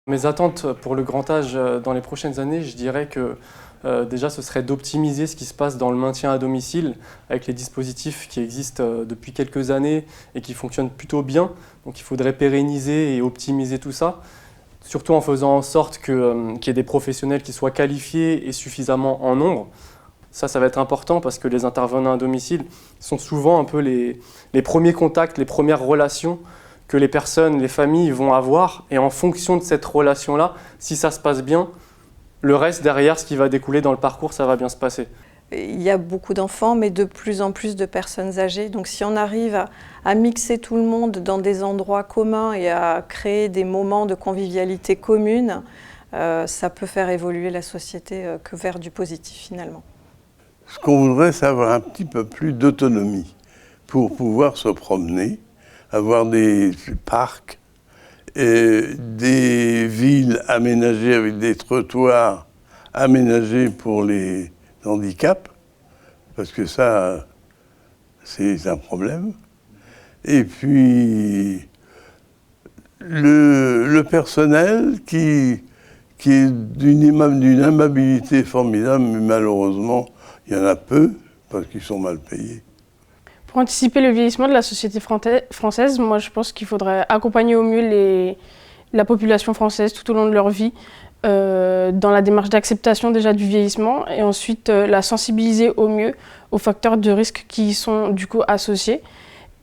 Mes attentes pour le grand âge dans les prochaines années, je dirais que déjà ce serait d'optimiser ce qui se passe dans le maintien à domicile avec les dispositifs qui existent depuis quelques années et qui fonctionnent plutôt bien. Donc il faudrait pérenniser et optimiser tout ça, surtout en faisant en sorte qu'il y ait des professionnels qui soient qualifiés et suffisamment en nombre. Ça va être important parce que les intervenants à domicile sont souvent un peu les premiers contacts, les premières relations que les personnes, les familles vont avoir. Et en fonction de cette relation-là, si ça se passe bien, le reste derrière, ce qui va découler dans le parcours, ça va bien se passer. Il y a beaucoup d'enfants, mais de plus en plus de personnes âgées. Donc si on arrive à mixer tout le monde dans des endroits communs et à créer des moments de convivialité commune, ça peut faire évoluer la société que vers du positif finalement. Ce qu'on voudrait, c'est avoir un petit peu plus d'autonomie pour pouvoir se promener, avoir des parcs, et des villes aménagées avec des trottoirs aménagés pour les handicaps, parce que ça, c'est un problème. Et puis, le personnel qui est d'une amabilité formidable, mais malheureusement, il y en a peu, parce qu'ils sont mal payés. Pour anticiper le vieillissement de la société française, moi je pense qu'il faudrait accompagner au mieux la population française tout au long de leur vie dans la démarche d'acceptation déjà du vieillissement et ensuite la sensibiliser au mieux aux facteurs de risque qui y sont du coup associés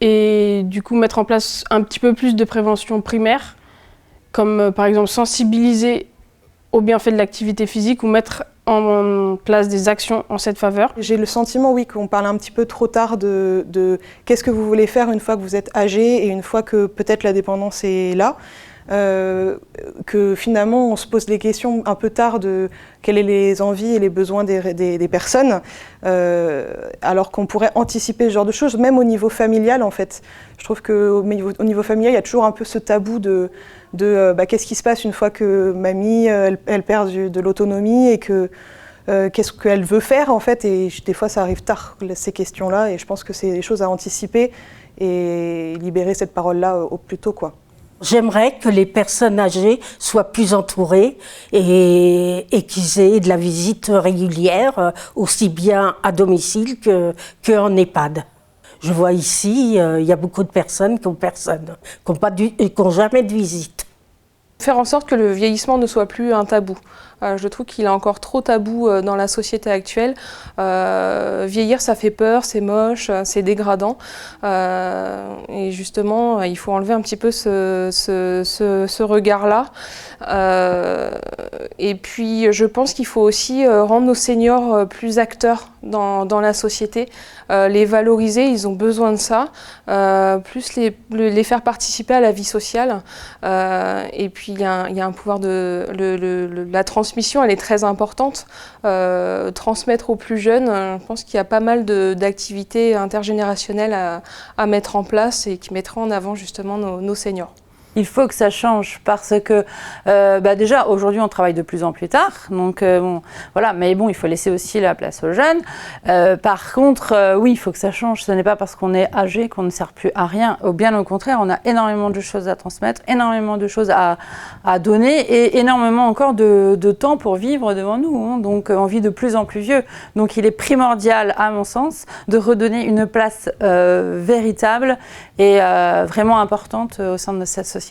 et du coup mettre en place un petit peu plus de prévention primaire comme par exemple sensibiliser au bienfait de l'activité physique ou mettre en place des actions en cette faveur. J'ai le sentiment, oui, qu'on parle un petit peu trop tard de qu'est-ce que vous voulez faire une fois que vous êtes âgé et une fois que peut-être la dépendance est là. Que finalement on se pose les questions un peu tard de quelles sont les envies et les besoins des personnes, alors qu'on pourrait anticiper ce genre de choses, même au niveau familial en fait. Je trouve qu'au niveau familial, il y a toujours un peu ce tabou de qu'est-ce qui se passe une fois que mamie elle perd de l'autonomie et que qu'est-ce qu'elle veut faire en fait, et des fois ça arrive tard ces questions-là, et je pense que c'est des choses à anticiper et libérer cette parole-là au plus tôt quoi. J'aimerais que les personnes âgées soient plus entourées et qu'ils aient de la visite régulière, aussi bien à domicile qu'en EHPAD. Je vois ici, il y a beaucoup de personnes qui n'ont jamais de visite. Faire en sorte que le vieillissement ne soit plus un tabou. Je trouve qu'il est encore trop tabou dans la société actuelle. Vieillir, ça fait peur, c'est moche, c'est dégradant. Et justement, il faut enlever un petit peu ce regard-là. Et puis, je pense qu'il faut aussi rendre nos seniors plus acteurs dans la société, les valoriser, ils ont besoin de ça, plus les faire participer à la vie sociale. Et puis, il y a un pouvoir la transmission, elle est très importante. Transmettre aux plus jeunes, je pense qu'il y a pas mal d'activités intergénérationnelles à mettre en place et qui mettront en avant justement nos seniors. Il faut que ça change parce que déjà aujourd'hui on travaille de plus en plus tard, donc bon, voilà, mais bon, il faut laisser aussi la place aux jeunes. Par contre, oui, il faut que ça change. Ce n'est pas parce qu'on est âgé qu'on ne sert plus à rien. Bien au contraire, on a énormément de choses à transmettre, énormément de choses à donner et énormément encore de temps pour vivre devant nous. Hein. Donc on vit de plus en plus vieux. Donc il est primordial, à mon sens, de redonner une place véritable et vraiment importante au sein de cette société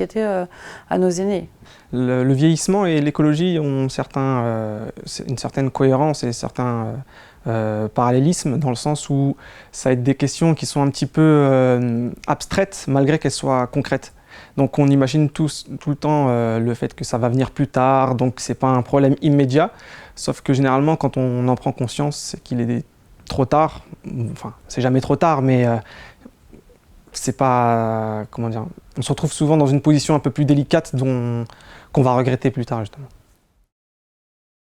à nos aînés. Le vieillissement et l'écologie ont une certaine cohérence et certains parallélismes dans le sens où ça va être des questions qui sont un petit peu abstraites malgré qu'elles soient concrètes. Donc on imagine tout le temps le fait que ça va venir plus tard, donc c'est pas un problème immédiat, sauf que généralement quand on en prend conscience, c'est qu'il est trop tard, enfin c'est jamais trop tard, mais c'est pas, comment dire, on se retrouve souvent dans une position un peu plus délicate qu'on va regretter plus tard justement.